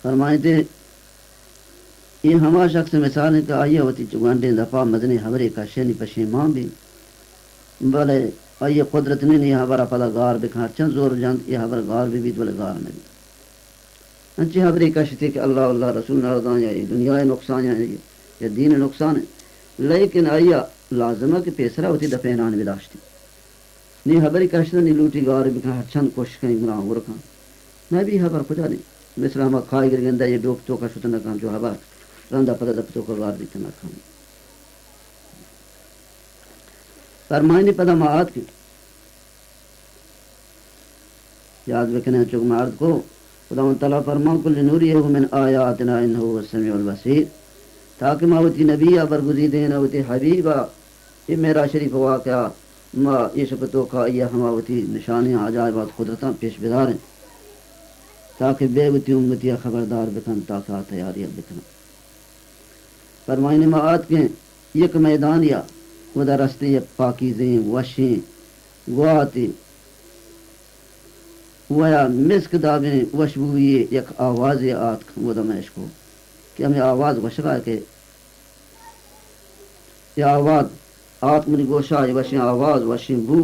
فرمائے تھے یہ ہما شخص مثال ہے کہ آئیے ہوتی چگانڈے دفاع مدنی حبرے کا شینی پشیمان بھی بلے آئیے قدرت نہیں حبرہ پدا گار بکھار چند زور جاند یہ حبر گار بھی بلے گار نہیں انچی حبری کشتی کہ اللہ اللہ رسول نردان یا یہ دنیا نقصان یا دین نقصان ہے لیکن آئیہ لازمہ کہ پیسرہ ہوتی دفینان بداشتی نی حبری کشتی نی لوٹی گار بکھار چند کوشش کریں گناہ ورکان میں بھی حبر خدا نہیں مثل ہما کھائی گر گندہ یہ ڈوک تو کا شتن کام جو حبر رندہ پتہ دفتو کا گار بھی تنا کھانے فرمائنی پدہ معاد کی یاد بکنے چک معاد کو خدا تعالیٰ فرمان کل نوریہ من آیاتنا انہو والسمیع البصیر تاکہ ماوتی نبی برگزی دینا ہوتی حبیبہ یہ میرا شریف واقعہ ما یہ شپتوں کا یہ ہماوتی نشانیاں عجائبات قدرتاں پیش بداریں تاکہ بے وتی امتی خبردار بکن تاکہ تیاریاں بکن فرمائن معاد کے یک میدان یا ودا رستے پاکیزیں وشیں گواتی ویا مسک دابیں وشبوئی یک آواز آت ودا میش کو کہ ہمیں آواز وشگا کہ یہ آواز آت منی گوشا یہ وشیں آواز وشیں بو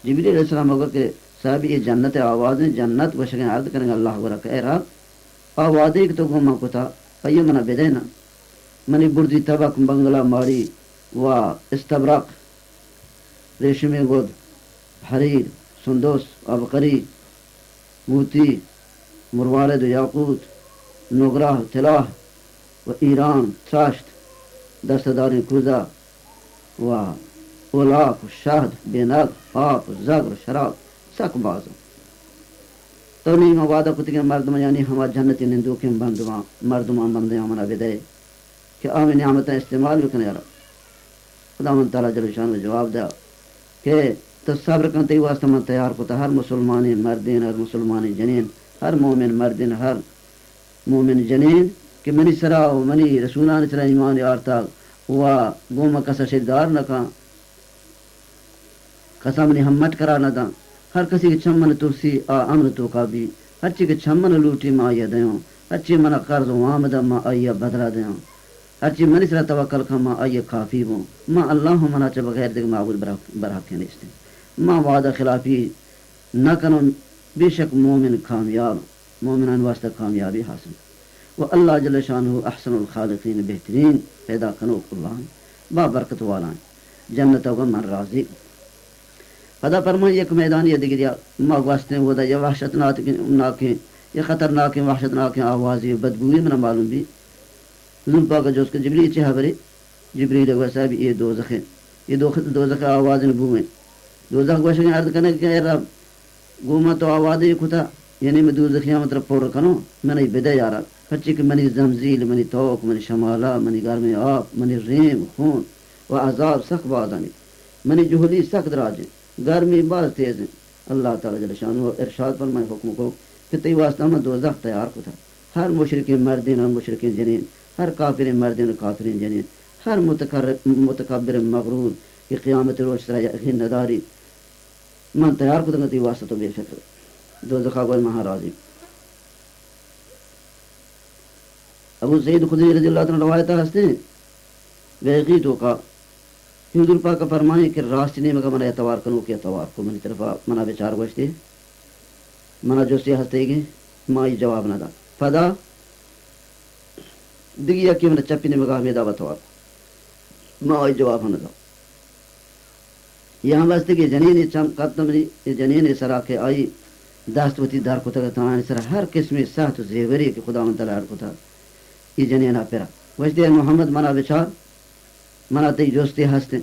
جبریل علیہ السلام اگر کہ صاحب یہ جنت آوازیں جنت وشگیں عرض کریں گے اللہ ورہ کہ رب آواز ایک تو گھوما کو تھا ایو منا بدینا منی بردی طبق بنگلہ ماری و استبرق ریشمی گود حریر سندوس عبقری موتی مروارد یاقوت نگرہ طلاح و ایران تراشت دستدار کوزہ و اولاق شہد بینگ آب زگر شراب سک بازو تو نہیں موادہ کتی کے مردم یعنی ہما جنتی نندو کے مردمان بندے آمنا بدے کہ آمین نعمتیں استعمال بکنے یارا خدا من تعالیٰ جل شان جواب دیا کہ تو صبر کنتے واسطہ من تیار کو ہر مسلمانی مردین ہر مسلمانی جنین ہر مومن مردین ہر مومن جنین کہ منی سرا و منی رسولان سرا ایمان یارتا و گوما کسا شدار نکا کسا منی ہمت کرا نہ دا ہر کسی کے چھمن ترسی آ امن تو کا بھی ہر چی کے چھمن لوٹی ما آئیے دیوں ہر چی منا قرض و آمدہ ما آئیے بدلا دیوں ہر چی منی سرا توکل کا ما آئیے کافی بوں ما اللہ منا چا بغیر دیکھ معبود برحق نیستے ما وعدہ خلافی نہ کنو بے شک مومن کامیاب مومنان واسطہ کامیابی حاصل وہ اللہ جل شانہ احسن الخالقین بہترین پیدا کنو اللہ با برکت والا جنت و من راضی خدا فرمائے ایک میدان یہ دیکھ دیا ما واسطے وہ دا یہ وحشتناک یہ خطرناک وحشتناک آوازی بدبوئی میں معلوم بھی ظلم پاک جو اس کے جبریل چاہ بری جبریل ویسا بھی یہ دوزخ یہ دوزخ آواز بوئیں دوزخ وشن عرض کرنے کہ رب گوما تو آواز ہی کھتا یعنی میں دوزخیاں مطلب پور کنو میں نہیں بدے یارا پچی کہ منی زمزیل منی توق منی شمالہ منی گرمی آب منی ریم خون و عذاب سخت بازانی منی جہلی سخت دراجیں گرمی باز تیز ہیں اللہ تعالیٰ جل شانہ ارشاد فرمائے حکم کو کہ تی واسطہ میں دوزخ تیار کو تھا ہر مشرکین مردین اور مشرکین جنین ہر کافر مردین اور کافرین جنین ہر متکبر مغرور کی قیامت روز سرا یقین نداری من تیار کو تی واسطہ تو بے فکر دوزخ کو مہاراضی ابو سعید خدری رضی اللہ عنہ روایت ہستے ہیں بے تو کا حضور پاک کا فرمائے کہ راستے نہیں مگا منا اتوار کنو کہ اتوار کو منی طرفا منا بیچار گوشتے منا جو سے ہستے گئے مائی جواب نہ دا فدا دگیا کہ منا چپی نہیں مگا ہمیں اتوار مائی جواب نہ دا یہاں واسطے کہ جنین چم قدم جنین سرا کے آئی داستوتی دار کو تک تمام سرا ہر قسم سخت زیوری کہ خدا من تعالی کو تھا یہ جنین پیرا واسطے محمد منا بیچار منا تی جوستے ہستے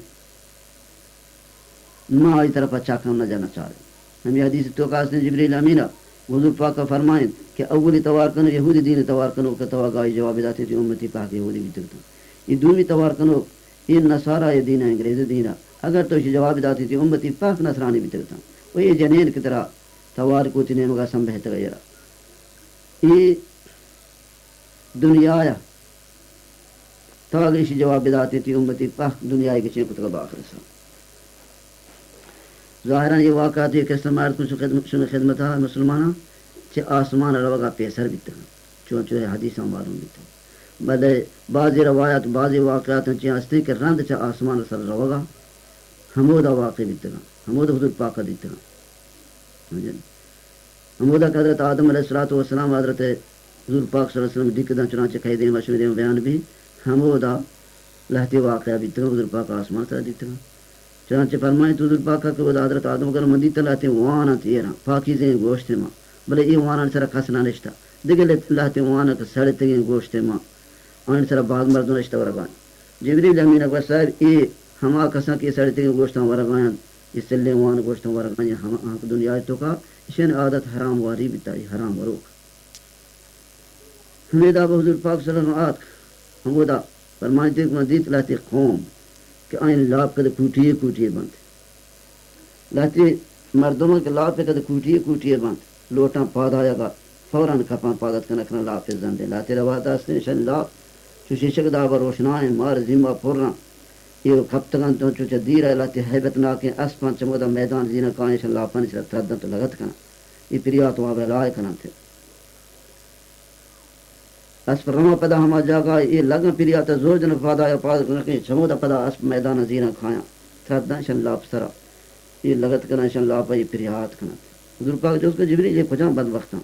ماں آئی طرف اچھا کام نہ جانا چاہ رہے ہم یہ حدیث تو کا ہستے جبریل امینہ حضور پاک کا فرمائیں کہ اولی توار کنو یہودی دین توار کنو کہ توقعی جواب داتی تھی امتی پاک یہودی بھی تکتا یہ دومی توار کنو یہ نصارہ یہ دین ہے انگریز دین ہے اگر تو اسے جواب داتی تھی امتی پاک نصرانی بھی تکتا وہ یہ جنین کی طرح توار کو تینے مگا سنبہت غیرہ یہ دنیا آیا تو اگر اسی جواب داتی تھی امتی پاک دنیا کی چین کو تک باخر سا ظاہراً یہ واقعات یہ کہ استعمال کو سن خدمت ہے مسلمانہ چھے آسمان روگا پیسر بھی تکا چونچہ حدیثاں معلوم بھی تھے بلے بعضی روایات بعضی واقعات ہستی کہ رند چا آسمان سر روگا ہمودا واقع بیتگا ہمودا حضور پاکہ دیتگا ہمودا کہ حضرت آدم علیہ السلام حضرت حضور پاک صلی اللہ علیہ وسلم دکھ دن چنانچہ کہہ دیں مشہور دیں بیان بھی ہمودا لہتی واقعہ بیتگا حضور پاک آسمان سر دیتگا چنانچہ فرمائیں تو حضور پاکہ کہ وہ حضرت آدم کر مندی لہتی وانا تیرا پاکیزیں گوشت ماں بلے یہ وانا سر کھسنا نشتا دیکھے لہتی وانا کہ سڑتے گئے گوشت ماں آن سر بعض مردوں نشتا ورگان جبریل امین اکبر صاحب یہ ہما کساں کی سڑتے گئے گوشتاں ورگان اس سلے وان گوشتاں ورگان ہم دنیا تو کا اشن عادت حرام واری بتائی حرام وروک حمیدہ حضور پاک صلی اللہ علیہ وسلم ہمودا فرمائیں دیکھ مدیت لاتی قوم کہ آئین لاب کدے کوٹیے کوٹیے بند لاتی مردوں کے لاب پہ کدے کوٹیے کوٹیے بند لوٹاں پادایا گا فوراً کپاں پادت کنکنا لاب پہ زندے لاتی روایت آستے شن لاب چو شیشک دابا روشنائیں مار زیمہ پورنا یہ کپتگان تو چوچا دیر ہے لاتی حیبت ناکیں اسپان چمودا میدان زینہ کائیں شن لاپانی سے تردن تو لگت کنا یہ پریات وہاں لائے کنا تھے اسپ رما پدا ہما جاگا یہ لگن پریات زور جن پادا یا پاد کنکیں چمودا پدا اسپ میدان زینہ کھایا تردن شن لاپ سرا یہ لگت کنا شن لاپا یہ پریات کنا تھے حضور پاک جو اس کو جبریل یہ کجاں بد وقتاں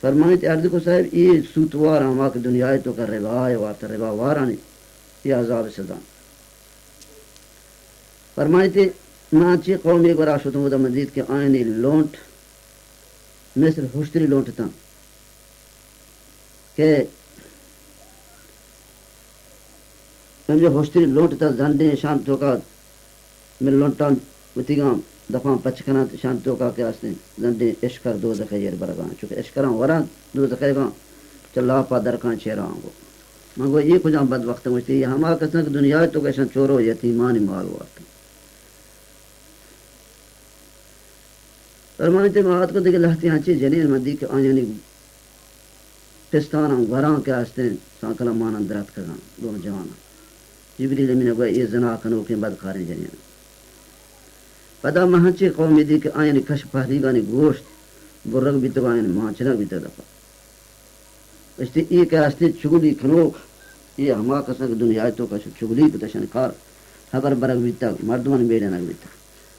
فرمائیں تے عرض کو صاحب یہ سوتوار ہما کہ دنیا تو کر روائے وارتا روا وارانی یہ عذاب سزا فرمائیں تے نانچی قوم ایک برا شتوں دا مزید کے آئینی لونٹ مثل ہوشتری لونٹ تا کہ سمجھے ہوشتری لونٹ تا زندیں شان تو کا میں لونٹان وطیگاں دفعہ پچکنا شان تو کا کیا استے زندیں اشکر دو زخیر برگان چونکہ اشکران وران دو زخیر گاں چلا پا درکان چیران گو مانگو یہ کجاں بد وقت مجھتی ہے ہما کسن کہ دنیا تو کشن چورو یتیمانی مال وارتا فرمانتے مہات کو دیکھ لہتی ہنچی جنین مندی کے آنیانی پستانا وران کے آستے سانکلا مانن درات کران دو جوانا جبریل امین گوئے یہ زنا کنو کے بدکاریں جنین پدا مہنچی قومی دی کہ آئینی کش پہلی گانی گوشت برگ بھی تو آئینی مانچنک بھی تو دفع اشتی ای کہ آستے چگلی کنوک یہ ہما کسن دنیا تو کش چگلی پتشن کار حبر برگ بھی تک مردمان بیڑنک بھی تک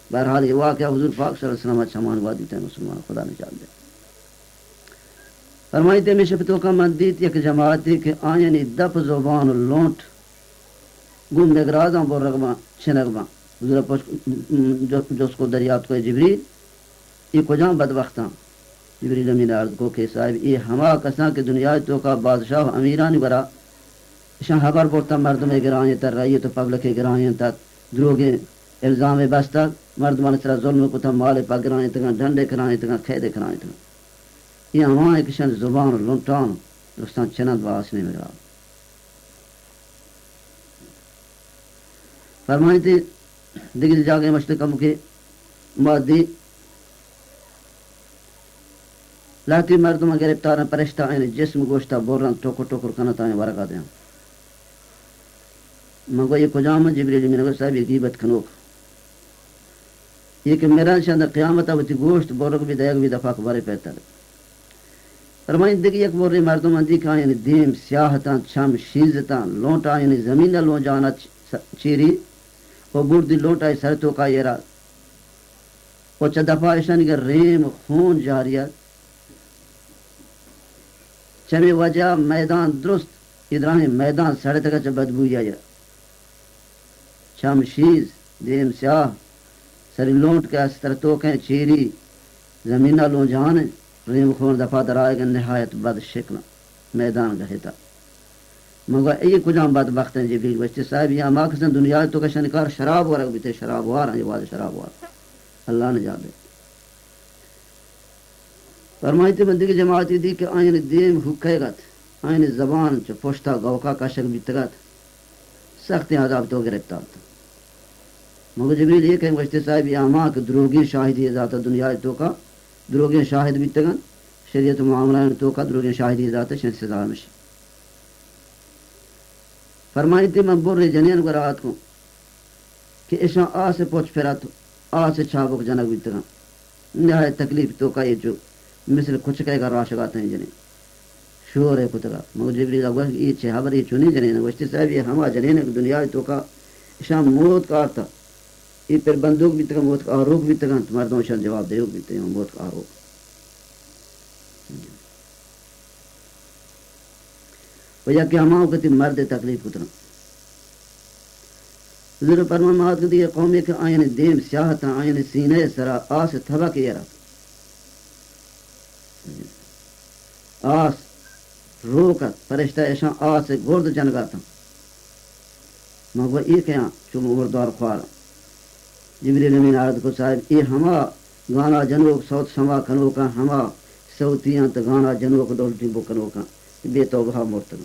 بہرحال یہ واقعہ حضور پاک صلی اللہ علیہ وسلم شمان وادی تے مسلمان خدا نے چاہتے فرمائی تے میں شفتوں کا مندیت یک جماعتی کہ آئینی دپ زبان لونٹ گم نگرازاں بور رگباں چھنگباں حضور پاک جو اس کو دریات کو جبریل یہ کجاں بد وقتاں جبریل امین عرض کو کہ صاحب یہ ہما کساں کہ دنیا تو کا بادشاہ امیرانی برا شاہ حبر بورتا مردم گرائیں تر رہی تو پبلک گرائیں تک دروگیں الزام بستا مردمان سرا ظلم کو تھا مال پا گرائیں تگاں ڈنڈے کرائیں تگاں خیدے کرائیں تگاں یہ ہماں ایک شن زبان لنٹان دوستان چند واسنے میں رہا فرمائیں تھی دیگر جاگے مشتقم کے مادی لاتی مردمان گرفتارن پرشتہ آئین جسم گوشتہ بورن ٹوکر ٹوکر کنت آئین ورگا دیں مگو یہ کجام جبریل امین اگر صاحب یہ غیبت کنوک یہ کہ میران شاندر قیامت آوتی گوشت بورک بھی دیگ بھی دفاق بارے پیتر فرمائیں دیکھ یک بوری مردم اندی کا یعنی دیم سیاہتاں چھم شیزتاں لونٹا یعنی زمین لون جانا چیری وہ بردی لونٹا سرتوں کا یہ رات وہ چا دفاع اشان کے ریم خون جاریت چمی وجہ میدان درست ادراہیم میدان سڑے تکا چا بدبوئی آیا چھم شیز دیم سیاہ سری لونٹ کے استر توکیں چیری زمینہ لون جانے ریم خون دفعہ درائے گا نہایت بد شکل میدان گہتا مگر ای کجاں بد بخت ہیں جبریل بچے صاحب یہ ماکسن دنیا تو کا شنکار شراب ورگ بھی تے شراب وار ہیں یہ واضح شراب وار اللہ نے جا دے فرمائیتے بندی کی جماعتی دی کہ آئین دیم حکے گت آئین زبان چو پوشتا گوکا کاشک بیتگت سخت عذاب تو گرفتار تھا مگر جبریل یہ کہیں گوشتے صاحب یہ آماں کہ دروگی شاہدی ذات دنیا تو کا دروگی شاہد بیتگن شریعت معاملہ تو کا دروگی شاہدی ذات شن سزا مشی فرمائیتے میں بر جنین کو رات کو کہ اشان آ سے پوچھ پھرا تو آ سے چھابک جنک بیتگن نہایت تکلیف تو کا یہ جو مثل کچھ کہے گا راشگات ہیں جنین شور ہے کتلا مگر جبریل اگوہ یہ چھے حبر یہ چونی جنین وشتی صاحب یہ ہما جنین دنیا تو کا شام موت کا آتا یہ پھر بندوق بھی تکا موت کا آروک بھی تکا مردوں شان جواب دیوک بھی تکا موت کا آروک و یا کہ ہماؤں کتی مرد تکلیف کتنا حضور فرمان مہات کتی یہ قومی کہ آئین دیم سیاہتا آئین سینے سرا آس تھبا کی یرا آس روکت فرشتہ ایشان آس سے گرد جنگاتا مگر یہ کہاں چون مردوار خوارا جبریل امین عرض کو صاحب یہ ہما گانا جنوک سوت سما کنو کا ہما سوتیاں تو گانا جنوک دولتی بو کنو کا بے توبہ مرتن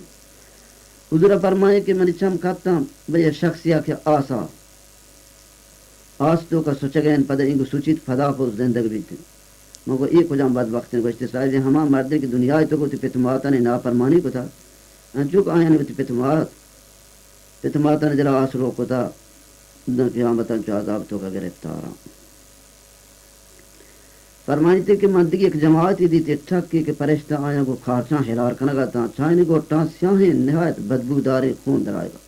حضور فرمائے کہ میں چم کھاتا بھئی شخصیہ کے آسا آس تو کا سچگین پدہ انگو سوچیت پدا کو زندگ بھی تھی مگر یہ کجام بعد وقت نے گوشتے صاحب ہما مردے کی دنیا تو کو تی پتماتا نے نافرمانی کو تھا چونکہ آیا نے پتماتا نے جلا آس رو کو تھا دن قیامتا جو عذاب تو کا گرفتارا فرمانی تھی کہ مندگی ایک جماعتی دی تھی ٹھک کی کہ پرشتہ آیا کو کھارچاں حلار کنگا تا چاہنے کو ٹان سیاہیں نہایت بدبودار خون درائے گا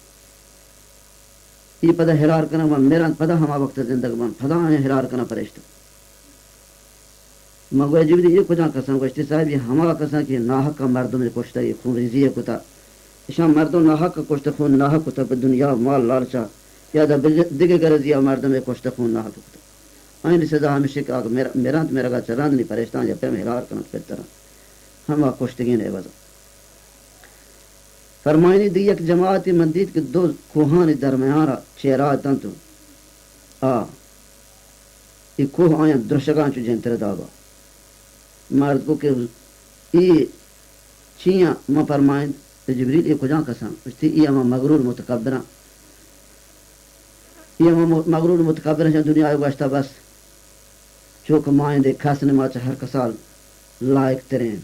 یہ پدا حلار کنگا میرا پدا ہما وقت زندگ من پدا آیا حلار کنگا پرشتہ مگر جبری یہ کجا قسم گوشتی صاحب یہ ہما قسم کہ ناحق کا مردوں میں کشتا یہ خون ریزی کتا اشان مردوں ناحق کا کشتا خون ناحق کتا پر دنیا مال لالچا یا دا دیگے گرزیا مردوں میں کشتا خون ناحق کتا آئین سزا ہمیشہ کہ میرا گا چراند نہیں پریشتان یا پہ محرار کرنا پھر طرح ہما کشتگی نے وضع فرمائنی دی یک جماعتی مندید کے دو کوہانی درمیان چہرہ تنتو یہ کوہ آیا درشگان چو جنتر داغا مرد کو کہ یہ چیاں ما فرمائن جبریل یہ کجا کسان استی یہ ما مغرور متکبران یہ ما مغرور متکبران چاہ دنیا آئے گوشتا بس چوک مائن دے کھاسنے ما چاہ ہر کسال لائق ترین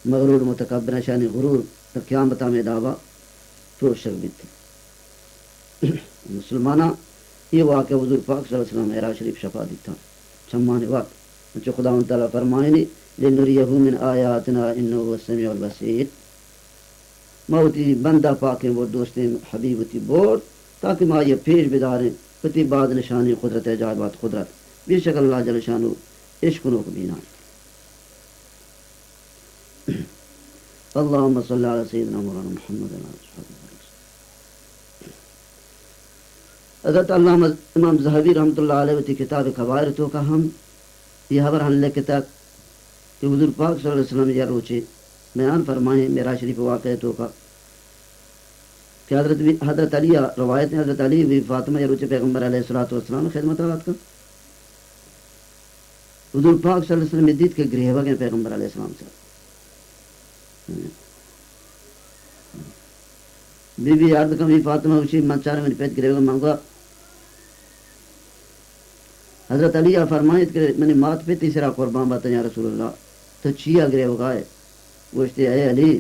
مغرور متکبران شانی غرور تو قیامتا میں دعویٰ پروشک بھی تھی مسلمانہ یہ واقعہ حضور پاک صلی اللہ علیہ وسلم معراج شریف شفا دیتا چمانے وقت جو خدا تعالیٰ فرمائنی لنریہو من آیاتنا انہو هو السمیع البصیر موتی بندہ پاکیں وہ دوستیں حبیبتی بور تاکہ ما یہ پیش بداریں پتی بعد نشانی قدرت عجائبات قدرت بے شک اللہ جل شانو عشقنوں کو بینا اللہم صلی اللہ علیہ سیدنا مولانا محمد حضرت علامہ امام زہبی رحمۃ اللہ علیہ وتی کتاب کبائر تو کا ہم یہ خبر ہم لے کتاب کہ حضور پاک صلی اللہ علیہ وسلم یا روچے بیان فرمائیں میرا شریف واقع تو کا کہ حضرت علی روایت میں حضرت علی بھی فاطمہ یا روچے پیغمبر علیہ الصلوۃ والسلام خدمت رات کا حضور پاک صلی اللہ علیہ وسلم دید کے گریہ کے پیغمبر علیہ السلام سے بی بی عرض کمی فاطمہ اسی منچارے میں پیت گریہ مانگا حضرت علی فرمائیت کہ میں نے مات پہ تیسرا قربان باتا یا رسول اللہ تو چیا گرے ہوگائے گوشتے اے علی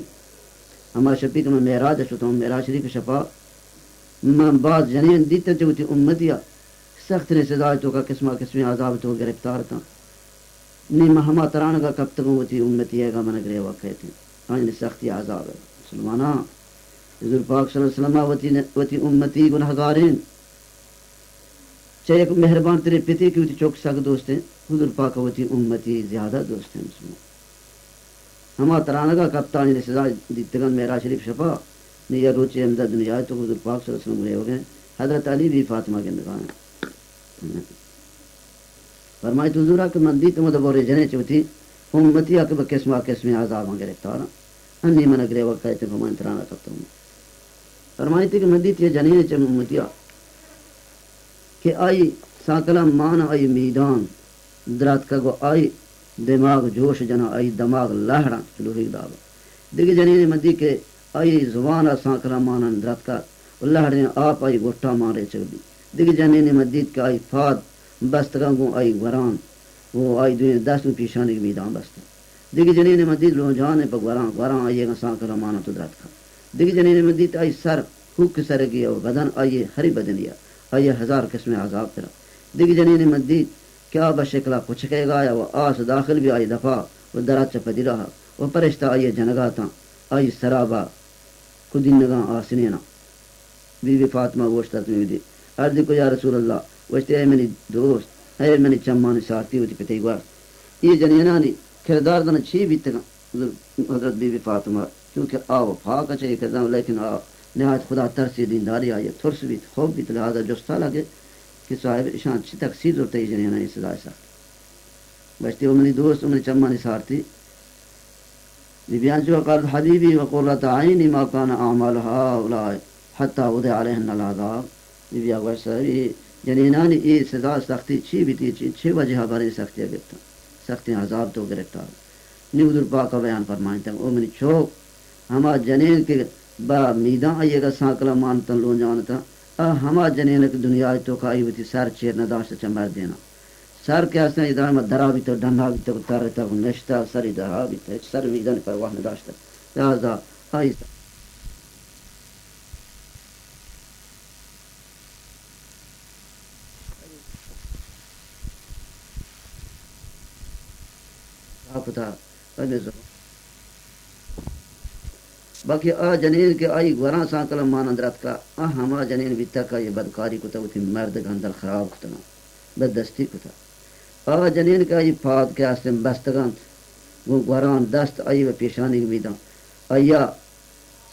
ہما شفیق میں معراج شتا ہوں معراج شریف شفا میں بعض جنین دیتے تھے ہوتی امتیا سخت نے سزایتوں کا قسمہ قسمی عذاب تو گرفتار تھا نہیں ہما ترانگا کب تک ہوتی امتی ہے گا من گرے ہوا کہتے ہیں آئین سختی عذاب ہے مسلمانہ حضور پاک صلی اللہ علیہ وسلم وتی امتی گناہگارین چاہے ایک مہربان تیرے پتی کی ہوتی چوک سک دوست ہیں حضور پاک ہوتی امتی زیادہ دوست ہیں مسلمان ہما ترانگا کپتانی نے سزا دیتگان معراج شریف شفا نیا روچے اندر دنیا تو حضور پاک صلی اللہ علیہ وسلم گئے ہو گئے حضرت علی بھی فاطمہ کے نگاہ فرمائی تو حضورہ کہ من دیت مدبوری جنے چوتی امتی اکبر قسمہ عذاب ہوں گرفتارا انی من اگرے وقت کہتے ہیں فرمائی ترانگا کپتا ہوں فرمائی تھی کہ من دیت یہ جنین چم امتیا کہ آئی ساکلا مان آئی میدان درات کا گو آئی دماغ جوش جنا آئی دماغ لہڑا چلو ہی دابا دیکھ جنین مندی کہ آئی زبان ساکلا مانا درات کا لہڑے آپ آئی گوٹا مارے چلی دیکھ جنین مندید کہ آئی فاد بستگاں گو آئی وران وہ آئی دنیا دستوں پیشانے کی میدان بستا دیکھ جنین مندید لو جانے پا وران آئیے گا ساکلا مانا تو درات کا دیکھ جنین مندید آئی سر خوک سر گیا اور بدن آئیے ہری بدن لیا آئیے ہزار قسم عذاب کرا دیکھ جنین مدید کیا بشکلہ کچھ کہے گا یا وہ آس داخل بھی آئی دفعہ وہ درات چپدی رہا وہ پرشتہ آئیے جنگاتا آئی سرابا کدینگاں آسنینا بی بی فاطمہ گوشتا تمہیں دی عرض کو یا رسول اللہ وشتے اے منی دوست اے منی چمانی سارتی ہوتی پتے گوار یہ جنینانی کردار دن چھی بیتگا حضرت بی بی فاطمہ کیونکہ آو پاک چاہیے کردار لیکن آو نہایت خدا ترسی دینداری آئی ترس بیت خوب بیت لہذا جستا لگے کہ صاحب اشان چھ تک سید ہوتا ہی جنینانی صدا سخت بشتے وہ منی دوست منی چمانی سارتی بیان جو قال حبیبی وقرۃ عینی ما کان اعمالها اولئک حتی وضع علیہن العذاب بیا گوشتاری جنینانی ای سزا سختی چی بیتی چھ وجہ بارے سختی گرفتار سختی عذاب تو گرفتار نیودر پاک بیان فرمائیں تک او منی چوک ہما جنین کے با میدان آئیے گا سانکلا مانتا لون جانتا ہما جنین کے دنیا تو کائی ہوتی سر چیر نداشت چمر دینا سر کے حسن ادھر میں درا بھی تو ڈنڈا بھی تو تر رہتا نشتا سر ادھر بھی تو سر میدان پر واہ نداشتا لہذا آئی پتا باقی جنین کے آئی گوراں سانکل مانند رت کا ہما جنین بھی تک یہ بدکاری کو تھی مرد گندل خراب کتنا بددستی کو تھا جنین کے آئی پاد کے آستے بستگان وہ گوران دست آئی و پیشانی میدان آیا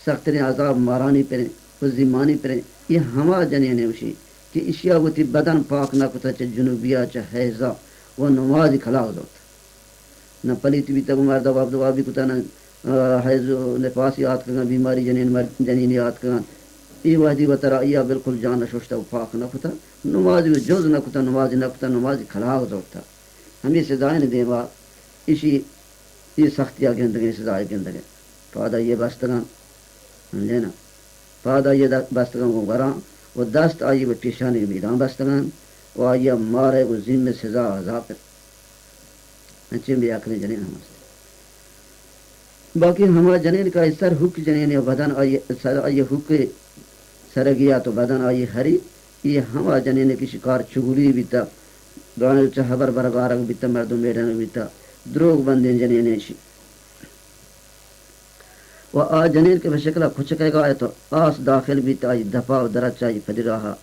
سخت عذاب مارانی پریں خزیمانی پریں یہ ہما جنین اسی کہ اشیاء وہ تھی بدن پاک نہ کتا چاہ جنوبیہ چاہ حیضہ وہ نماز خلاف ہوتا نہ پلیت بھی تک مرد واب دعا بھی کتا نہ حیض و نفاس یاد کرنا بیماری جنین یاد کرنا یہ وحدی و ترائیہ بالکل جان شوشتا و پاک نہ کتا نماز بھی جوز نہ کتا نماز خلاف ہوتا ہمیں سزائیں دیوا اسی یہ سختیاں گندگی سزائیں گندگی پادا یہ بستگان لینا پادا یہ بستگان کو گراں وہ دست آئی وہ پیشانی میدان بستگان وہ آئیے مارے وہ ذمہ سزا عذاب چیم بھی آکھنے جنین ہمارے باقی ہمارا جنین کا سر حک جنین یا بدن آئیے سر آئیے حک سر گیا تو بدن آئیے ہری یہ ہمارا جنین کی شکار چگلی بیتا گانے چہبر برگارک بیتا مردم بیڑن بیتا دروگ بندین جنین ایشی وہ آج جنین کے بشکلہ کھچکے گا تو آس داخل بیتا آئی دفاع و درد چاہی پدی رہا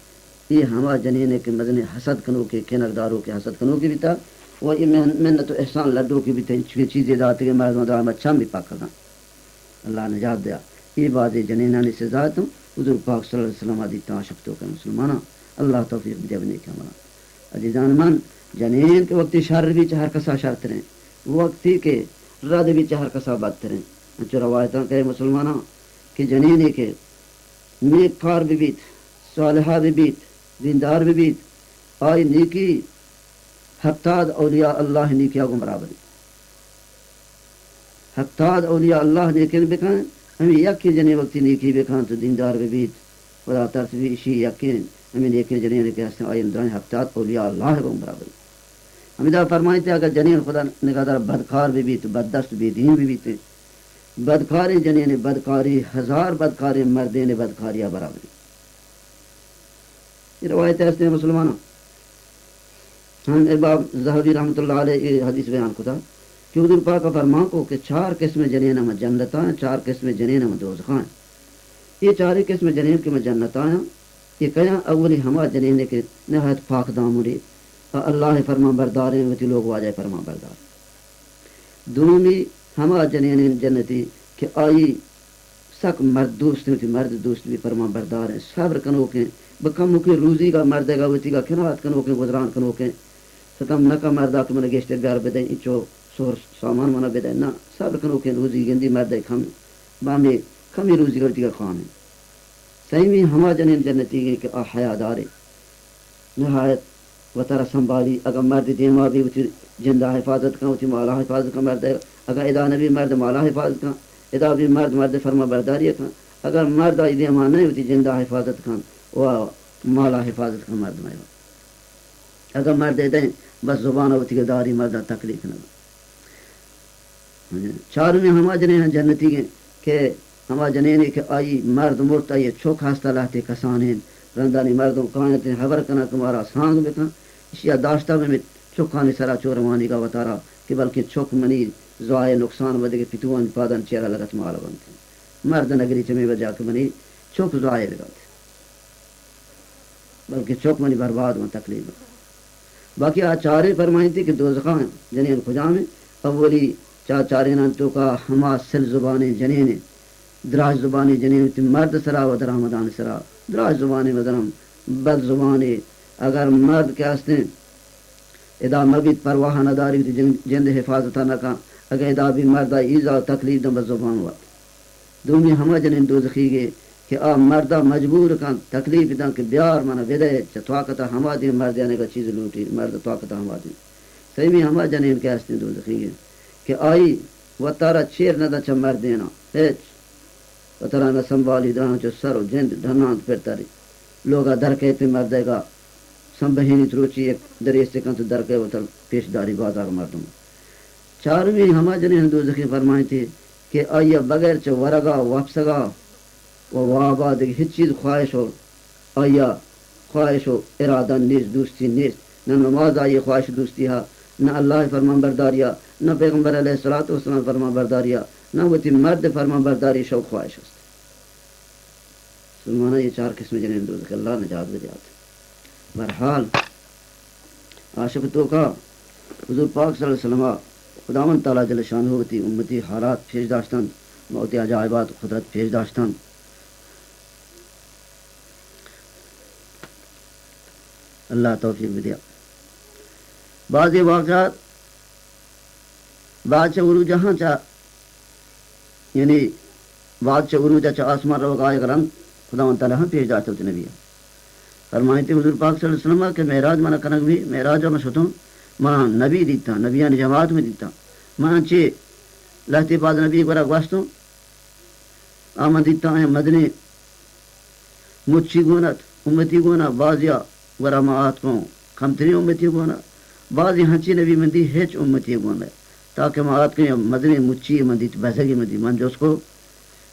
یہ ہمارا جنین کے مدن حسد کنو کے کنکداروں کے حسد کنو کی بیتا وہ یہ محنت و احسان لڈو کی بیتا چیزیں داتے کے مرد مدام اچھا بھی پاک کرنا اللہ نجات دیا یہ بات جنینانی سے ذات ہوں حضور پاک صلی اللہ علیہ وسلم آدھی تعشقتوں کا مسلمانہ اللہ توفیق دیونے کے ہمارا عزیزان من جنین کے وقتی شر بھی چہر کسا شرط رہیں وقتی کے رد بھی چہر کسا بات رہیں جو روایتاں کہے مسلمانہ کہ جنینی کے نیک کار بھی بیت صالحہ بھی بیت دیندار بھی بیت آئی نیکی ہفتاد اولیاء اللہ نیکیا کو برابری ہفتاد اولیاء اللہ نیکی بکھائیں ہمیں یکی جنے وقتی نیکی بکھائیں تو دیندار بھی بیت خدا ترس بھی اسی یقین ہمیں نیکی جنے کے حسن آئی اندرائیں ہفتاد اولیاء اللہ کو برابری ہمیں دا فرمائیں تھے اگر جنین خدا نگاہ دار بدکار بھی بیت بددست بھی دین بھی بیتے بدکاری جنین بدکاری ہزار بدکاری مردین بدکاریہ برابری یہ روایت ہے اس نے مسلمانوں ہم ارباب زہبی رحمۃ اللہ علیہ حدیث بیان کو تھا کہ حضور پاک کا فرمان کو کہ 4 قسم جنین میں جنت ہیں 4 قسم جنین میں دوزخ ہیں یہ 4 قسم جنین کے میں جنت ہیں یہ کہاں اولی ہما جنین کے نہایت پاک دامنی اللہ فرما بردار ہیں وتی لوگ واجہ فرما بردار دومی ہما جنین جنتی کہ آئی سک مرد دوست ہوتی مرد دوست بھی فرما بردار ہیں صبر کنو کے بکم کے روزی کا مردے گا وتی کا کنات کنو کے گزران کنو کے ستم نہ کا مردا کہ من گشتے بیار بدے چو سور سامان منا بدے نہ صبر کنو کے روزی گندی مردے کم بامی کمی روزی کرتی کا خان ہے صحیح میں ہما جنین جنتی کے کہ حیا دارے نہایت و تر سنبھالی اگر مرد دیما بھی وتی جندہ حفاظت کا وتی مالا حفاظت کا مرد اگر ادا نبی مرد مالا حفاظت کا ادا بھی مرد فرما برداری کا اگر مرد دیما نہیں وتی جندہ حفاظت کا و مالا حفاظت کا مرد میں اگر مرد دیں بس زبان ہوتی کہ داری مردہ تکلیف نہ 4 میں ہما جنین جنتی ہیں کہ ہما جنین کہ آئی مرد مرتا یہ چھوک ہاستا لاتے کسانین رندانی مردوں کانتے حبر کنا کمارا سانگ بکن اشیاء داشتہ میں چھوکانی سرا چورمانی کا وطارا کہ بلکہ چھوک منی زوائے نقصان ودے کے پتوان پادن چیرا لگت مال بنتے مرد نگری چمی وجہ کے منی چوک زوائے لگاتے بلکہ چوک منی برباد ہوں تکلیف باقی آچارے فرمائیں تھی کہ دوزخاں جنین خجا میں اولی چارے نانتوں کا ہما سل زبانی جنین دراج زبانی جنین تی مرد سرا و درآمدان سرا دراج زبانی ودرم بد زبانی اگر مرد کے ہستے ادا مبید پرواہ نہ داری جند حفاظت نہ کا اگر ادا بھی مردہ ایزا تکلیف دم زبان ہوا دومی ہما جنین دوزخی گے کہ آ مردہ مجبور کن تکلیف دن کہ بیار منا بدے طاقتہ ہما دیں مرد یعنی کا چیز لوٹی مرد طاقتہ ہما دیں صحیح میں ہما جنین کے ہستے دوزخی گے کہ آئی و تارا چیر نہ چا مرد دینا ہیچ و تارا نہ سنبھالی دان چو سر و جند دھنانت پھر تاری لوگا درکے پہ مردے گا سنبہینی تروچی ایک دریستے کن تو درکے و تر پیش داری بازار مردوں چارویں ہما جنین دوزخی فرمائی تھی کہ آئیہ بغیر چو ورگا واپسگا و وابا دیکھ ہیچ چیز خواہش ہو آئیہ خواہش ہو ارادہ نیز دوستی نیز نہ نماز آئیے خواہش دوستی ہا نہ اللہ فرمان برداریا نہ پیغمبر علیہ الصلوۃ والسلام فرمان برداریا نہ وتی مرد فرمان برداری شوق خواہش است سلمانہ یہ چار قسم جنین دوزخ اللہ نجات دے جاتے بہرحال عاشق تو کا حضور پاک صلی اللہ علیہ وسلم خداوند تعالی جل شانہ ہوتی امتی حالات پیش داشتن موت عجائبات قدرت پیش داشتن اللہ توفیق دیا بعض واقعات بعد عروج جہاں چا یعنی بعد عروج چا آسمان رو گائے گرم خداوند تعالی ہم پیش داشت ہوتے نبی فرمائے تھے حضور پاک صلی اللہ علیہ وسلم کہ معراج منا کنک بھی معراج میں شتوں ماں نبی دیتا نبیان جماعت میں دیتا ماں چے لہتی پاد نبی گورا گوستوں آمن دیتا ہے مدنی مچھی گونت امتی گونا بازیا ورا ماعت کو کمتری امتی گونا بعض ہنچی نبی مندی ہیچ امتی گونا تاکہ ماعت کے مدنی مچھی مندی بزگی مندی من جو اس کو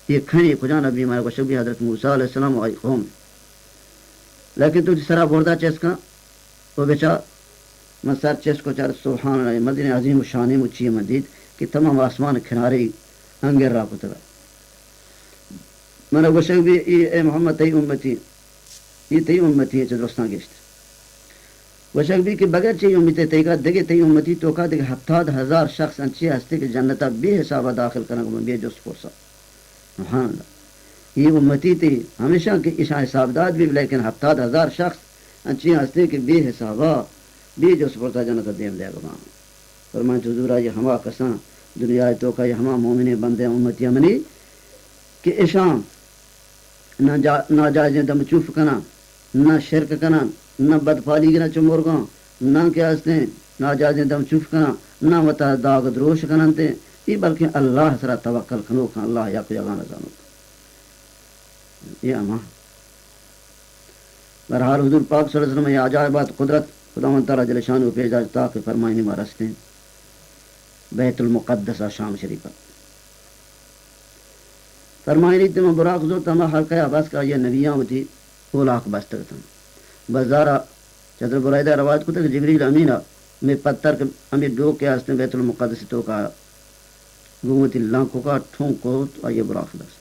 یہ کھنی کجا نبی مارے کو شبی حضرت موسیٰ علیہ السلام و قوم لیکن تو سرا بردہ چیز کا وہ بیچا میں سر چیز کو چار سبحان اللہ مدنی عظیم و شانی مچھی مندید کہ تمام آسمان کنارے انگر را کترا میں نے وہ شبی اے محمد تی امتی یہ تی امتی ہے چدرستان گشت وشک بھی کہ بغیر چاہیے امتی تیگا دگے تی امتی تو کا دگے 70,000 شخص انچی ہستے کہ جنتا بے حسابہ داخل کرنا کو بے جس پورسا سبحان اللہ یہ امتی تھی ہمیشہ کہ عشاء حساب داد بھی لیکن 70,000 شخص انچی ہستے کہ بے حسابہ بے جس پورسا جنتا دیم دے گا فرمائے حضورہ یہ ہما قسم دنیا تو کا یہ ہما مومن بندے امتی امنی کہ عشاء ناجائز دم چوف کنا نہ شرک کنا نہ بدفالی گنا چمورگاں نہ کیا ہستے ناجائز دم چوف کنا نہ وتا داغ دروش کنانتے یہ بلکہ اللہ سرا توکل کنو کن اللہ یا کو جگانا جانو یہ اما بہرحال حضور پاک صلی اللہ علیہ وسلم یہ عجائبات قدرت خداوند تعالی جل شانہ پیش داشتا کہ فرمائنی ما رستے بیت المقدس شام شریفہ فرمائنی تم براق زور تمہ حلقہ عباس کا یہ نبیاں ہوتی اولاک بستر تھا بزارہ چدر برائدہ روایت کو تک جبریل امینہ میں پتھر کے امیر ڈوک کے آستے بیت المقدس تو کا گومتی لانکو کا ٹھون کو تو آئیے براق بست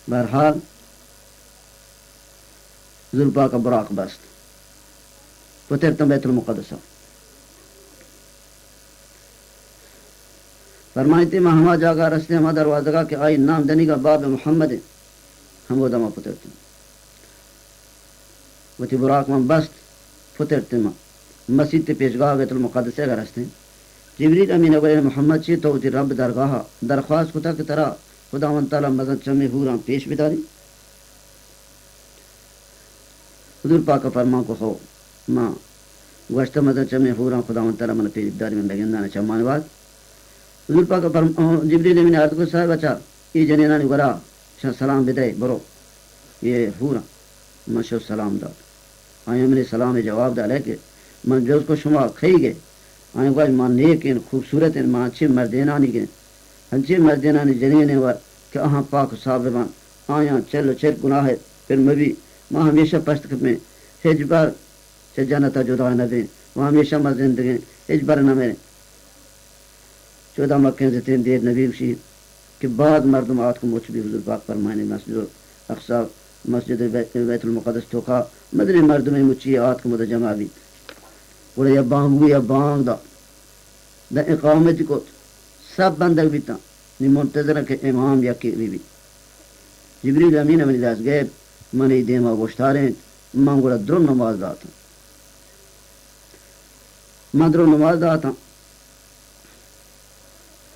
بہرحال ذلپا کا براق بست پتر تم بیت المقدس فرمائیتے میں ہما جاگا رستے ہما دروازہ کا کہ آئی نام دنی کا باب محمد ہم وہ دمہ پترتے وہ تی براق میں بست پترتے میں مسجد تے پیشگاہ بیت المقدس اگر رستے جبریل امین اگر محمد چی تو تی رب درگاہ درخواست کتا کہ ترا خداوند تعالی مزد چمی حوران پیش بداری حضور پاک فرمان کو خو ماں گوشت مزد چمی حوران خداوند تعالی من پیش بداری من لگندان چمان بعد حضور پاک جبریل امین عرض کو صاحب اچھا یہ جنینانی گرا سلام بدے برو یہ حوران مشو سلام داد آئیں میں سلام جواب ڈالے کہ من جو اس کو شما کھئی گئے آئیں گوش ماں نیک ان خوبصورت ان ماں اچھے مردینانی کے اچھے مردینانی جنین ور کہ اہاں پاک صاحبان آیاں چلو چل گناہ ہے پھر مبی ماں ہمیشہ پشت میں ہج بار چھ جنتا جدا نہ دیں وہ ہمیشہ مزندگیں اج برنا میں 14 مکہ سے 3 دیر نبی شی کہ بعد مردمات کو مجھ بھی حضور پاک فرمائنے مسجد الاقصی مسجد بیت المقدس تو کا مدنی مردم مچی آت کو مد جمع بھی بڑے یا بانگ ہوئی یا بانگ دا اقامت کو سب بندگ بھی تا نی منتظر کہ امام یا کہ بھی جبریل امین امنی داس گئے منی دیما گوشتاریں مانگوڑا درم نماز داتا میں درم نماز داتا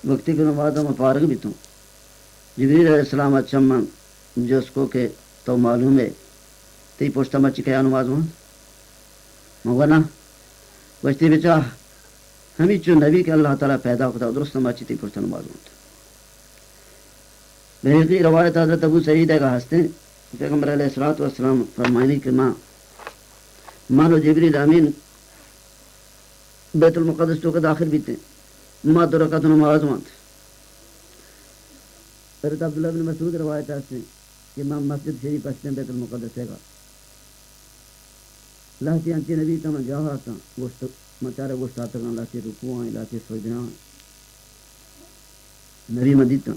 وقتی کی نماز دا میں فارغ بھی توں جبریل علیہ السلام چمن جس کو کہ تو معلوم ہے تی پوچھتا مچی کیا نماز ہوں مگونا وشتی بچا ہمیں چون نبی کہ اللہ تعالیٰ پیدا ہوتا درست نماز تی پوچھتا نماز ہوں بحقی روایت حضرت ابو سعید ہے کہ ہستے پیغمبر علیہ السلام فرمائنی کہ مانو جبریل امین بیت المقدس تو کا داخل بھی تھے ماں تو رکعت نماز مانتے حضرت عبداللہ بن مسعود روایت ہے کہ امام مسجد شریف پستے بیت المقدس ہے گا لاتی انچی نبی کا من جاہا تھا گوشت مچارے گوشت آتا گا لاتی رکوع آئیں لاتی سجدہ آئیں نبی مدید تھا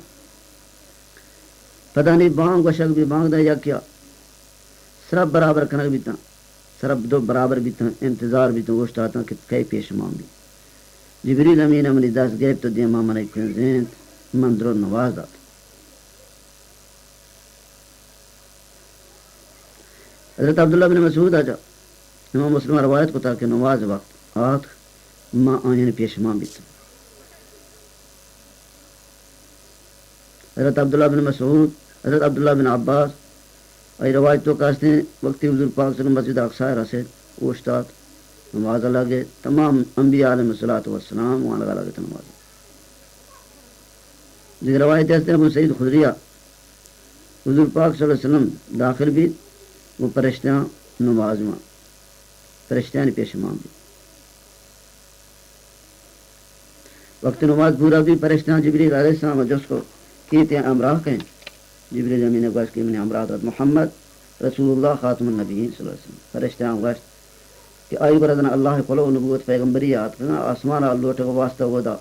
پتہ نہیں بانگ وشک بھی بانگ دا یا کیا سرب برابر کنک بھی تھا سرب دو برابر بھی تھا انتظار بھی تھا گوشت آتا کہ کئی پیش امام بھی جبریل امین امنی داس گیب تو دی امام علیہ کنزین مندر و نواز داتا حضرت عبداللہ بن مسعود آجا امام مسلم روایت کو تھا کہ نماز وقت آت ماں آئین پیش امام بھی تھا حضرت عبداللہ بن مسعود حضرت عبداللہ بن عباس ای روایت تو کہتے ہیں وقتی حضور پاک صلی اللہ مسجد اقصی رسے اوشتات نماز لگے تمام انبیاء علیہ الصلوۃ والسلام وہاں لگا لگے نماز جس روایت ہے ابو سعید خدریہ حضور پاک صلی اللہ علیہ وسلم داخل بھی وہ پرشتیاں نماز میں پرشتیاں پیش امام بھی وقت نماز پورا بھی پرشتیاں جبریل علیہ السلام جس کو کیتے ہیں امراہ کہیں جبریل امین نے گوشت کی من امراہ حضرت محمد رسول اللہ خاتم النبیین صلی اللہ علیہ وسلم پرشتیاں گوشت کہ آئی بردنا اللہ قلو نبوت پیغمبری آت کرنا آسمان اللہ کا واسطہ ہودا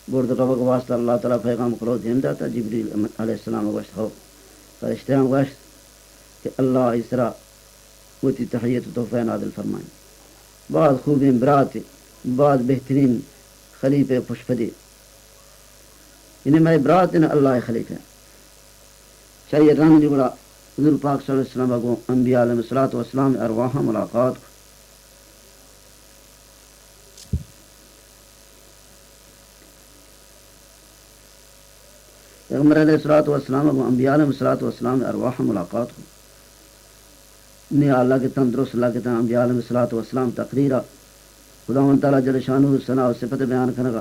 برد رب کا واسطہ اللہ تعالیٰ پیغام قلو دیم داتا جبریل علیہ السلام گوشت ہو پرشتیاں گوشت کہ اللہ اسرا وتی تحیت و تحفہ نازل فرمائیں بعض خوبیں برات بعض بہترین خلیفہ پشپدی انہیں میں برات ان اللہ خلیفہ چاہیے رنگ جگڑا حضور پاک صلی اللہ علیہ وسلم کو انبیاء علیہ الصلوۃ والسلام ارواح ملاقات پیغمبر علیہ الصلوۃ والسلام کو انبیاء علیہ الصلوۃ والسلام ارواح ملاقات کو نے اللہ کے تندرست اللہ کے تن انبیاء علیہ الصلوۃ والسلام تقریرہ خدا تعالیٰ جل شانہ ثنا و صفت بیان کرے گا